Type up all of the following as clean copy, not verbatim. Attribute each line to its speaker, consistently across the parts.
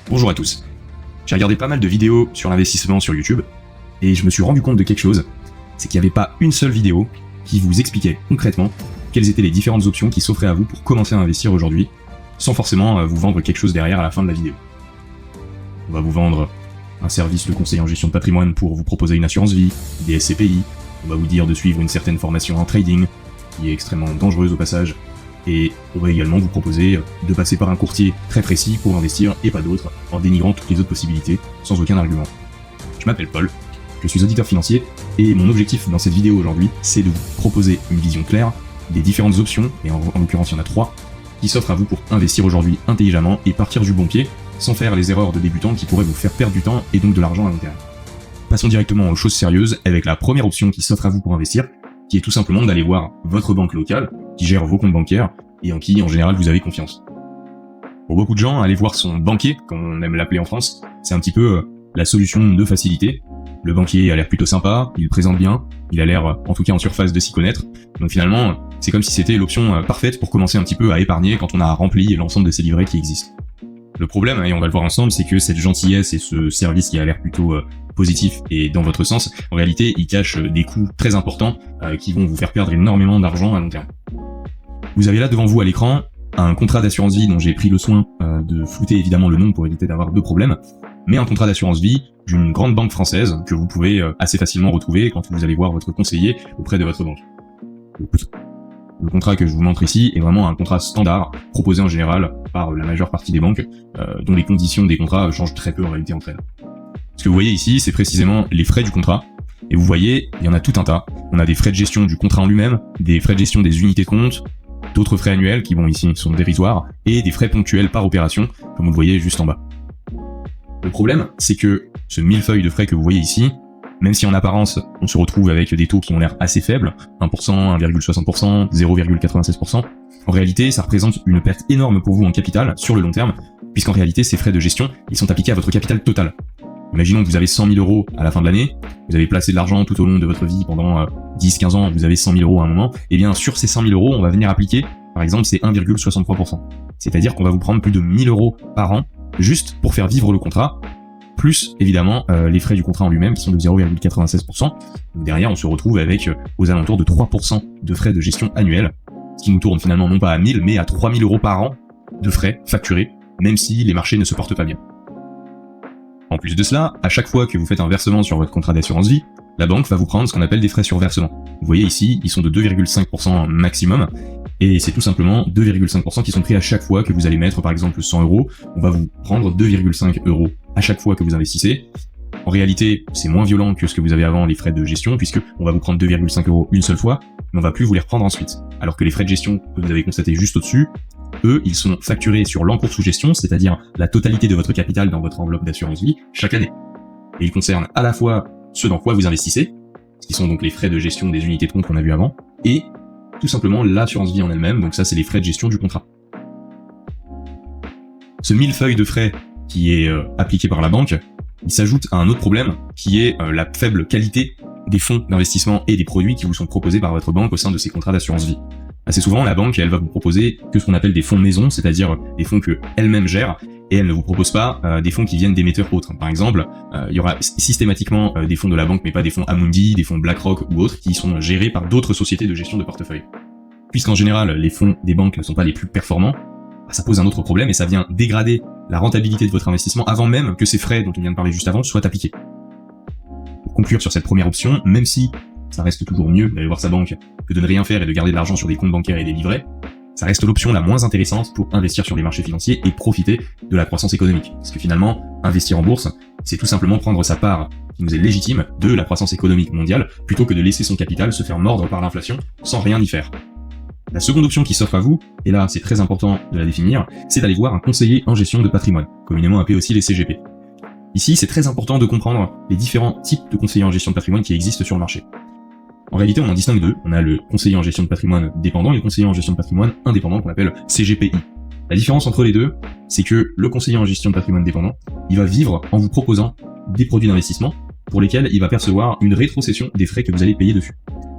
Speaker 1: Bonjour à tous. J'ai regardé pas mal de vidéos sur l'investissement sur YouTube et je me suis rendu compte de quelque chose, c'est qu'il n'y avait pas une seule vidéo qui vous expliquait concrètement quelles étaient les différentes options qui s'offraient à vous pour commencer à investir aujourd'hui, sans forcément vous vendre quelque chose derrière à la fin de la vidéo. On va vous vendre un service de conseiller en gestion de patrimoine pour vous proposer une assurance vie, des SCPI, on va vous dire de suivre une certaine formation en trading, qui est extrêmement dangereuse au passage, et on va également vous proposer de passer par un courtier très précis pour investir et pas d'autre, en dénigrant toutes les autres possibilités, sans aucun argument. Je m'appelle Paul, je suis auditeur financier, et mon objectif dans cette vidéo aujourd'hui, c'est de vous proposer une vision claire des différentes options, et en l'occurrence il y en a 3, qui s'offrent à vous pour investir aujourd'hui intelligemment et partir du bon pied, sans faire les erreurs de débutants qui pourraient vous faire perdre du temps et donc de l'argent à long terme. Passons directement aux choses sérieuses avec la première option qui s'offre à vous pour investir, qui est tout simplement d'aller voir votre banque locale, qui gère vos comptes bancaires, et en qui, en général, vous avez confiance. Pour beaucoup de gens, aller voir son banquier, comme on aime l'appeler en France, c'est un petit peu la solution de facilité. Le banquier a l'air plutôt sympa, il présente bien, il a l'air, en tout cas en surface, de s'y connaître. Donc finalement, c'est comme si c'était l'option parfaite pour commencer un petit peu à épargner quand on a rempli l'ensemble de ces livrets qui existent. Le problème, et on va le voir ensemble, c'est que cette gentillesse et ce service qui a l'air plutôt positif et dans votre sens, en réalité, il cache des coûts très importants qui vont vous faire perdre énormément d'argent à long terme. Vous avez là devant vous à l'écran un contrat d'assurance vie dont j'ai pris le soin de flouter évidemment le nom pour éviter d'avoir de problèmes, mais un contrat d'assurance vie d'une grande banque française que vous pouvez assez facilement retrouver quand vous allez voir votre conseiller auprès de votre banque. Le contrat que je vous montre ici est vraiment un contrat standard, proposé en général par la majeure partie des banques, dont les conditions des contrats changent très peu en réalité entre elles. Ce que vous voyez ici, c'est précisément les frais du contrat, et vous voyez, il y en a tout un tas. On a des frais de gestion du contrat en lui-même, des frais de gestion des unités de compte, d'autres frais annuels qui, bon, ici sont dérisoires, et des frais ponctuels par opération, comme vous le voyez juste en bas. Le problème, c'est que ce millefeuille de frais que vous voyez ici, même si en apparence, on se retrouve avec des taux qui ont l'air assez faibles, 1%, 1,60%, 0,96%, en réalité, ça représente une perte énorme pour vous en capital sur le long terme, puisqu'en réalité, ces frais de gestion, ils sont appliqués à votre capital total. Imaginons que vous avez 100 000 euros à la fin de l'année, vous avez placé de l'argent tout au long de votre vie pendant 10-15 ans, vous avez 100 000 euros à un moment, et bien sur ces 100 000 euros, on va venir appliquer, par exemple, c'est 1,63%. C'est-à-dire qu'on va vous prendre plus de 1000 euros par an, juste pour faire vivre le contrat, plus évidemment les frais du contrat en lui-même qui sont de 0,96%. Derrière, on se retrouve avec aux alentours de 3% de frais de gestion annuels, ce qui nous tourne finalement non pas à 1000, mais à 3000 euros par an de frais facturés, même si les marchés ne se portent pas bien. En plus de cela, à chaque fois que vous faites un versement sur votre contrat d'assurance vie, la banque va vous prendre ce qu'on appelle des frais sur versement. Vous voyez ici, ils sont de 2,5% maximum, et c'est tout simplement 2,5% qui sont pris à chaque fois que vous allez mettre par exemple 100 euros, on va vous prendre 2,5 euros à chaque fois que vous investissez. En réalité, c'est moins violent que ce que vous avez avant les frais de gestion, puisque on va vous prendre 2,5 euros une seule fois, mais on va plus vous les reprendre ensuite. Alors que les frais de gestion que vous avez constatés juste au-dessus, eux, ils sont facturés sur l'encours sous gestion, c'est-à-dire la totalité de votre capital dans votre enveloppe d'assurance vie, chaque année. Et ils concernent à la fois ceux dans quoi vous investissez, ce qui sont donc les frais de gestion des unités de compte qu'on a vu avant, et tout simplement l'assurance vie en elle-même, donc ça c'est les frais de gestion du contrat. Ce millefeuille de frais qui est appliqué par la banque, il s'ajoute à un autre problème qui est la faible qualité des fonds d'investissement et des produits qui vous sont proposés par votre banque au sein de ces contrats d'assurance vie. Assez souvent, la banque, elle va vous proposer que ce qu'on appelle des fonds maison, c'est-à-dire des fonds que elle-même gère, et elle ne vous propose pas des fonds qui viennent d'émetteurs autres. Par exemple, il y aura systématiquement des fonds de la banque, mais pas des fonds Amundi, des fonds BlackRock ou autres, qui sont gérés par d'autres sociétés de gestion de portefeuille. Puisqu'en général, les fonds des banques ne sont pas les plus performants, ça pose un autre problème et ça vient dégrader la rentabilité de votre investissement avant même que ces frais dont on vient de parler juste avant soient appliqués. Pour conclure sur cette première option, même si ça reste toujours mieux d'aller voir sa banque que de ne rien faire et de garder de l'argent sur des comptes bancaires et des livrets, ça reste l'option la moins intéressante pour investir sur les marchés financiers et profiter de la croissance économique. Parce que finalement, investir en bourse, c'est tout simplement prendre sa part qui nous est légitime de la croissance économique mondiale, plutôt que de laisser son capital se faire mordre par l'inflation sans rien y faire. La seconde option qui s'offre à vous, et là c'est très important de la définir, c'est d'aller voir un conseiller en gestion de patrimoine, communément appelé aussi les CGP. Ici, c'est très important de comprendre les différents types de conseillers en gestion de patrimoine qui existent sur le marché. En réalité, on en distingue deux. On a le conseiller en gestion de patrimoine dépendant et le conseiller en gestion de patrimoine indépendant qu'on appelle CGPI. La différence entre les deux, c'est que le conseiller en gestion de patrimoine dépendant, il va vivre en vous proposant des produits d'investissement pour lesquels il va percevoir une rétrocession des frais que vous allez payer dessus.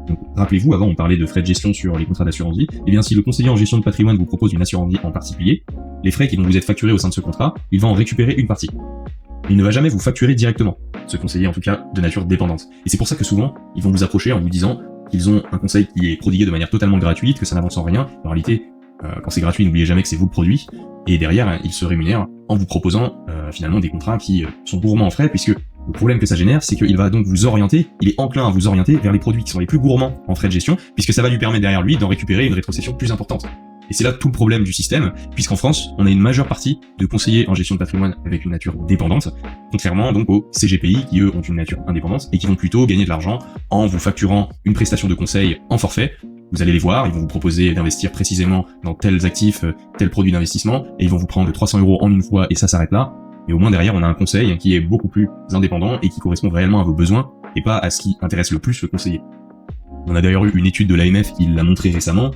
Speaker 1: Donc, rappelez-vous, avant on parlait de frais de gestion sur les contrats d'assurance vie, et bien si le conseiller en gestion de patrimoine vous propose une assurance vie en particulier, les frais qui vont vous être facturés au sein de ce contrat, il va en récupérer une partie. Il ne va jamais vous facturer directement, ce conseiller en tout cas de nature dépendante. Et c'est pour ça que souvent, ils vont vous approcher en vous disant qu'ils ont un conseil qui est prodigué de manière totalement gratuite, que ça n'avance en rien. En réalité, quand c'est gratuit, n'oubliez jamais que c'est vous le produit. Et derrière, ils se rémunèrent en vous proposant finalement des contrats qui sont gourmands en frais, puisque le problème que ça génère, c'est qu'il va donc vous orienter, il est enclin à vous orienter vers les produits qui sont les plus gourmands en frais de gestion, puisque ça va lui permettre derrière lui d'en récupérer une rétrocession plus importante. Et c'est là tout le problème du système, puisqu'en France, on a une majeure partie de conseillers en gestion de patrimoine avec une nature dépendante, contrairement donc aux CGPI qui eux ont une nature indépendante et qui vont plutôt gagner de l'argent en vous facturant une prestation de conseil en forfait. Vous allez les voir, ils vont vous proposer d'investir précisément dans tels actifs, tels produits d'investissement, et ils vont vous prendre 300 € en une fois et ça s'arrête là. Mais au moins derrière, on a un conseil qui est beaucoup plus indépendant et qui correspond réellement à vos besoins et pas à ce qui intéresse le plus le conseiller. On a d'ailleurs eu une étude de l'AMF qui l'a montré récemment.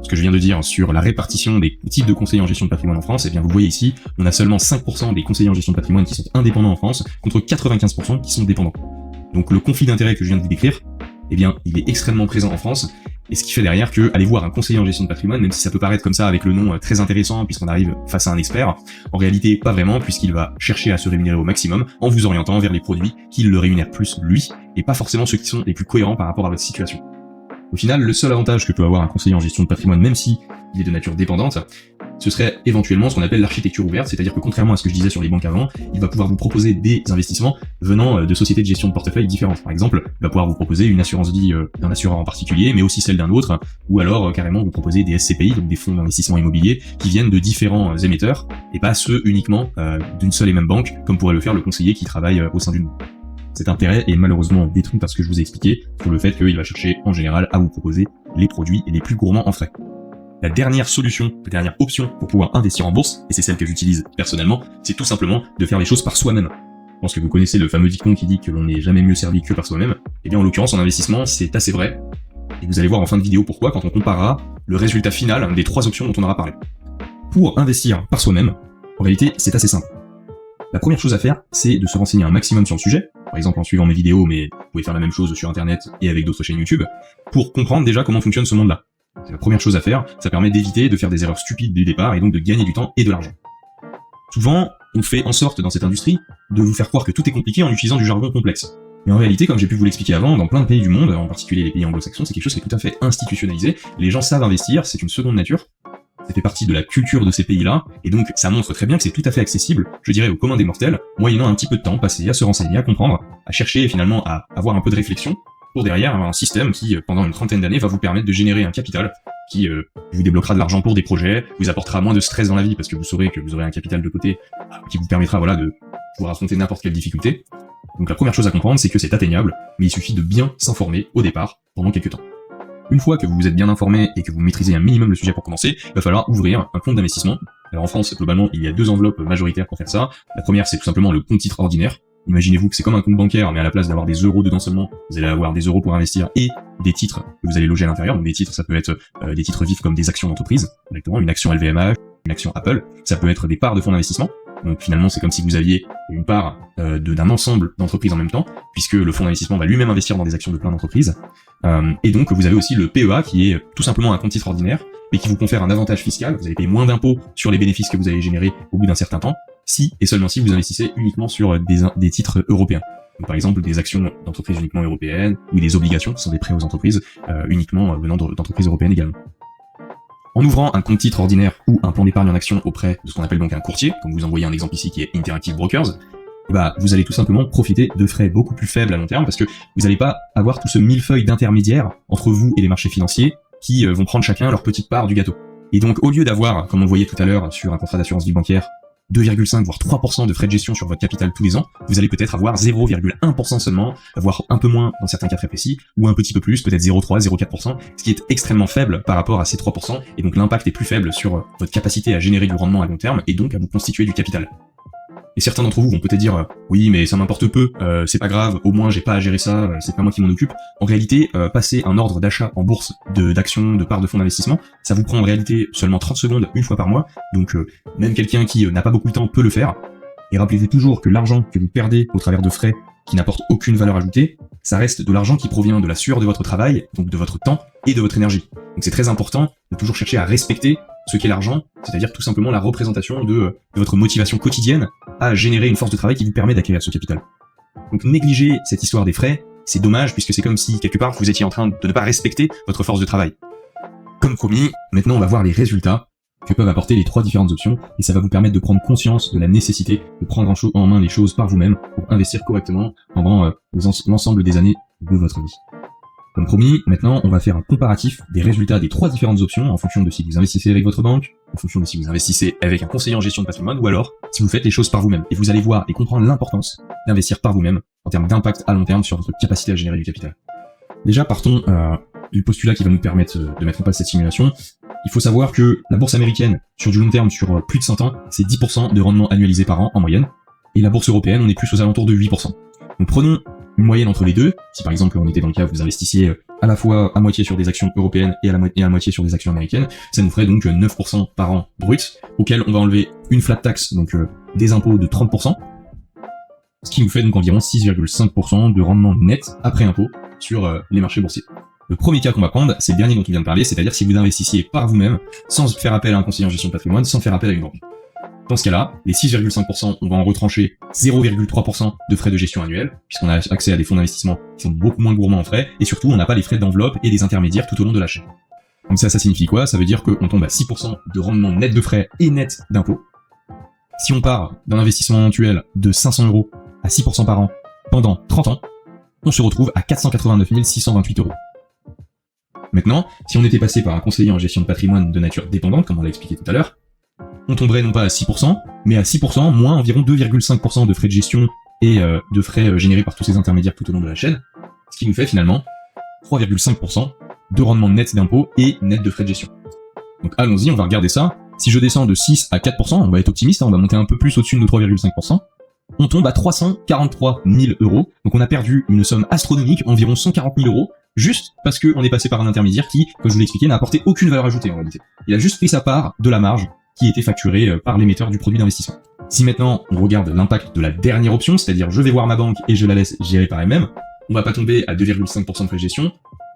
Speaker 1: Ce que je viens de dire sur la répartition des types de conseillers en gestion de patrimoine en France, eh bien vous voyez ici, on a seulement 5% des conseillers en gestion de patrimoine qui sont indépendants en France, contre 95% qui sont dépendants. Donc le conflit d'intérêts que je viens de vous décrire, eh bien il est extrêmement présent en France, et ce qui fait derrière que aller voir un conseiller en gestion de patrimoine, même si ça peut paraître comme ça avec le nom très intéressant puisqu'on arrive face à un expert, en réalité pas vraiment puisqu'il va chercher à se rémunérer au maximum en vous orientant vers les produits qui le rémunèrent plus lui, et pas forcément ceux qui sont les plus cohérents par rapport à votre situation. Au final, le seul avantage que peut avoir un conseiller en gestion de patrimoine, même si il est de nature dépendante, ce serait éventuellement ce qu'on appelle l'architecture ouverte, c'est-à-dire que contrairement à ce que je disais sur les banques avant, il va pouvoir vous proposer des investissements venant de sociétés de gestion de portefeuille différentes. Par exemple, il va pouvoir vous proposer une assurance vie d'un assureur en particulier, mais aussi celle d'un autre, ou alors carrément vous proposer des SCPI, donc des fonds d'investissement immobilier, qui viennent de différents émetteurs, et pas ceux uniquement d'une seule et même banque, comme pourrait le faire le conseiller qui travaille au sein d'une banque. Cet intérêt est malheureusement détruit par ce que je vous ai expliqué, sur le fait qu'il va chercher en général à vous proposer les produits les plus gourmands en frais. La dernière solution, la dernière option pour pouvoir investir en bourse, et c'est celle que j'utilise personnellement, c'est tout simplement de faire les choses par soi-même. Je pense que vous connaissez le fameux dicton qui dit que l'on n'est jamais mieux servi que par soi-même. Et bien en l'occurrence en investissement, c'est assez vrai. Et vous allez voir en fin de vidéo pourquoi quand on comparera le résultat final des 3 options dont on aura parlé. Pour investir par soi-même, en réalité c'est assez simple. La première chose à faire, c'est de se renseigner un maximum sur le sujet, par exemple en suivant mes vidéos, mais vous pouvez faire la même chose sur internet et avec d'autres chaînes YouTube, pour comprendre déjà comment fonctionne ce monde-là. C'est la première chose à faire, ça permet d'éviter de faire des erreurs stupides du départ et donc de gagner du temps et de l'argent. Souvent, on fait en sorte dans cette industrie de vous faire croire que tout est compliqué en utilisant du jargon complexe. Mais en réalité, comme j'ai pu vous l'expliquer avant, dans plein de pays du monde, en particulier les pays anglo-saxons, c'est quelque chose qui est tout à fait institutionnalisé, les gens savent investir, c'est une seconde nature, ça fait partie de la culture de ces pays-là, et donc ça montre très bien que c'est tout à fait accessible, je dirais, au commun des mortels, moyennant un petit peu de temps passé à se renseigner, à comprendre, à chercher et finalement à avoir un peu de réflexion, pour derrière avoir un système qui, pendant une trentaine d'années, va vous permettre de générer un capital qui vous débloquera de l'argent pour des projets, vous apportera moins de stress dans la vie parce que vous saurez que vous aurez un capital de côté qui vous permettra voilà de pouvoir affronter n'importe quelle difficulté. Donc la première chose à comprendre, c'est que c'est atteignable, mais il suffit de bien s'informer au départ pendant quelques temps. Une fois que vous vous êtes bien informé et que vous maîtrisez un minimum le sujet pour commencer, il va falloir ouvrir un compte d'investissement. Alors en France, globalement, il y a 2 enveloppes majoritaires pour faire ça. La première, c'est tout simplement le compte titre ordinaire. Imaginez-vous que c'est comme un compte bancaire, mais à la place d'avoir des euros dedans seulement, vous allez avoir des euros pour investir et des titres que vous allez loger à l'intérieur. Donc des titres, ça peut être des titres vifs comme des actions d'entreprise, directement, une action LVMH, une action Apple. Ça peut être des parts de fonds d'investissement. Donc finalement, c'est comme si vous aviez une part d'un ensemble d'entreprises en même temps, puisque le fonds d'investissement va lui-même investir dans des actions de plein d'entreprises. Et donc vous avez aussi le PEA, qui est tout simplement un compte titre ordinaire, mais qui vous confère un avantage fiscal. Vous allez payer moins d'impôts sur les bénéfices que vous allez générer au bout d'un certain temps, si et seulement si vous investissez uniquement sur des titres européens. Donc, par exemple des actions d'entreprises uniquement européennes, ou des obligations, qui sont des prêts aux entreprises, uniquement venant d'entreprises européennes également. En ouvrant un compte titre ordinaire ou un plan d'épargne en action auprès de ce qu'on appelle donc un courtier, comme vous en voyez un exemple ici qui est Interactive Brokers, vous allez tout simplement profiter de frais beaucoup plus faibles à long terme parce que vous n'allez pas avoir tout ce millefeuille d'intermédiaires entre vous et les marchés financiers qui vont prendre chacun leur petite part du gâteau. Et donc au lieu d'avoir, comme on le voyait tout à l'heure sur un contrat d'assurance vie bancaire, 2,5 voire 3% de frais de gestion sur votre capital tous les ans, vous allez peut-être avoir 0,1% seulement, voire un peu moins dans certains cas très précis, ou un petit peu plus, peut-être 0,3, 0,4%, ce qui est extrêmement faible par rapport à ces 3%, et donc l'impact est plus faible sur votre capacité à générer du rendement à long terme, et donc à vous constituer du capital. Et certains d'entre vous vont peut-être dire oui mais ça m'importe peu, c'est pas grave, au moins j'ai pas à gérer ça, c'est pas moi qui m'en occupe. En réalité, passer un ordre d'achat en bourse d'actions, de parts de fonds d'investissement, ça vous prend en réalité seulement 30 secondes une fois par mois, donc même quelqu'un qui n'a pas beaucoup de temps peut le faire. Et rappelez-vous toujours que l'argent que vous perdez au travers de frais qui n'apportent aucune valeur ajoutée, ça reste de l'argent qui provient de la sueur de votre travail, donc de votre temps et de votre énergie. Donc c'est très important de toujours chercher à respecter ce qu'est l'argent, c'est-à-dire tout simplement la représentation de votre motivation quotidienne à générer une force de travail qui vous permet d'acquérir ce capital. Donc négliger cette histoire des frais, c'est dommage puisque c'est comme si quelque part vous étiez en train de ne pas respecter votre force de travail. Comme promis, maintenant on va voir les résultats que peuvent apporter les 3 différentes options et ça va vous permettre de prendre conscience de la nécessité de prendre en main les choses par vous-même pour investir correctement pendant l'ensemble des années de votre vie. Comme promis, maintenant on va faire un comparatif des résultats des 3 différentes options en fonction de si vous investissez avec votre banque, en fonction de si vous investissez avec un conseiller en gestion de patrimoine ou alors si vous faites les choses par vous-même. Et vous allez voir et comprendre l'importance d'investir par vous-même en termes d'impact à long terme sur votre capacité à générer du capital. Déjà partons du postulat qui va nous permettre de mettre en place cette simulation. Il faut savoir que la bourse américaine, sur du long terme, sur plus de 100 ans, c'est 10% de rendement annualisé par an en moyenne. Et la bourse européenne, on est plus aux alentours de 8%. Donc prenons une moyenne entre les deux. Si par exemple on était dans le cas où vous investissiez à la fois à moitié sur des actions européennes et à moitié sur des actions américaines, ça nous ferait donc 9% par an brut, auquel on va enlever une flat tax, donc des impôts de 30%, ce qui nous fait donc environ 6,5% de rendement net après impôt sur les marchés boursiers. Le premier cas qu'on va prendre, c'est le dernier dont on vient de parler, c'est-à-dire si vous investissiez par vous-même, sans faire appel à un conseiller en gestion de patrimoine, sans faire appel à une banque. Dans ce cas-là, les 6,5%, on va en retrancher 0,3% de frais de gestion annuels, puisqu'on a accès à des fonds d'investissement qui sont beaucoup moins gourmands en frais, et surtout on n'a pas les frais d'enveloppe et des intermédiaires tout au long de la chaîne. Donc ça signifie quoi? Ça veut dire qu'on tombe à 6% de rendement net de frais et net d'impôts. Si on part d'un investissement mensuel de 500 € à 6% par an pendant 30 ans, on se retrouve à 489 628 €. Maintenant, si on était passé par un conseiller en gestion de patrimoine de nature dépendante, comme on l'a expliqué tout à l'heure, on tomberait non pas à 6%, mais à 6% moins environ 2,5% de frais de gestion et de frais générés par tous ces intermédiaires tout au long de la chaîne, ce qui nous fait finalement 3,5% de rendement net d'impôts et net de frais de gestion. Donc allons-y, on va regarder ça. Si je descends de 6 à 4%, on va être optimiste, on va monter un peu plus au-dessus de nos 3,5%, on tombe à 343 000 €, donc on a perdu une somme astronomique, environ 140 000 €, juste parce qu'on est passé par un intermédiaire qui, comme je vous l'ai expliqué, n'a apporté aucune valeur ajoutée en réalité. Il a juste pris sa part de la marge qui était facturée par l'émetteur du produit d'investissement. Si maintenant on regarde l'impact de la dernière option, c'est-à-dire je vais voir ma banque et je la laisse gérer par elle-même, on va pas tomber à 2,5% de frais de gestion,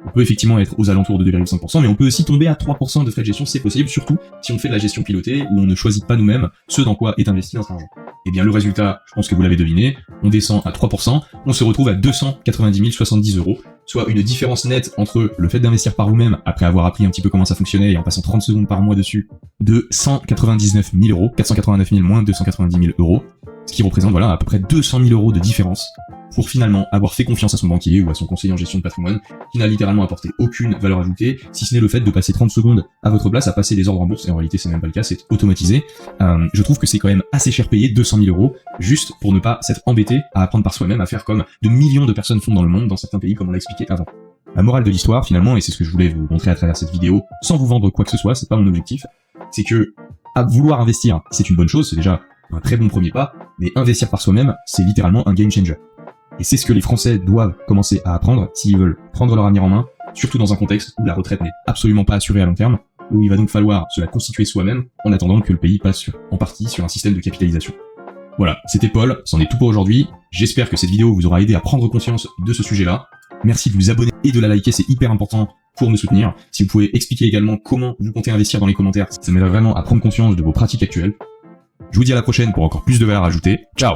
Speaker 1: on peut effectivement être aux alentours de 2,5%, mais on peut aussi tomber à 3% de frais de gestion, c'est possible, surtout si on fait de la gestion pilotée, où on ne choisit pas nous-mêmes ce dans quoi est investi notre argent. Et bien le résultat, je pense que vous l'avez deviné, on descend à 3%, on se retrouve à 290 070 €, soit une différence nette entre le fait d'investir par vous-même, après avoir appris un petit peu comment ça fonctionnait et en passant 30 secondes par mois dessus, de 199 000 €, 489 000 moins 290 000 €, ce qui représente voilà à peu près 200 000 € de différence, pour finalement avoir fait confiance à son banquier ou à son conseiller en gestion de patrimoine, qui n'a littéralement apporté aucune valeur ajoutée, si ce n'est le fait de passer 30 secondes à votre place à passer les ordres en bourse, et en réalité c'est même pas le cas, c'est automatisé. Je trouve que c'est quand même assez cher payé, 200 000 €, juste pour ne pas s'être embêté à apprendre par soi-même, à faire comme de millions de personnes font dans le monde, dans certains pays, comme on l'a expliqué avant. La morale de l'histoire, finalement, et c'est ce que je voulais vous montrer à travers cette vidéo, sans vous vendre quoi que ce soit, c'est pas mon objectif, c'est que, à vouloir investir, c'est une bonne chose, c'est déjà un très bon premier pas, mais investir par soi-même, c'est littéralement un game changer. Et c'est ce que les Français doivent commencer à apprendre s'ils veulent prendre leur avenir en main, surtout dans un contexte où la retraite n'est absolument pas assurée à long terme, où il va donc falloir se la constituer soi-même en attendant que le pays passe en partie sur un système de capitalisation. Voilà, c'était Paul, c'en est tout pour aujourd'hui. J'espère que cette vidéo vous aura aidé à prendre conscience de ce sujet-là. Merci de vous abonner et de la liker, c'est hyper important pour me soutenir. Si vous pouvez expliquer également comment vous comptez investir dans les commentaires, ça m'aiderait vraiment à prendre conscience de vos pratiques actuelles. Je vous dis à la prochaine pour encore plus de valeur ajoutée. Ciao!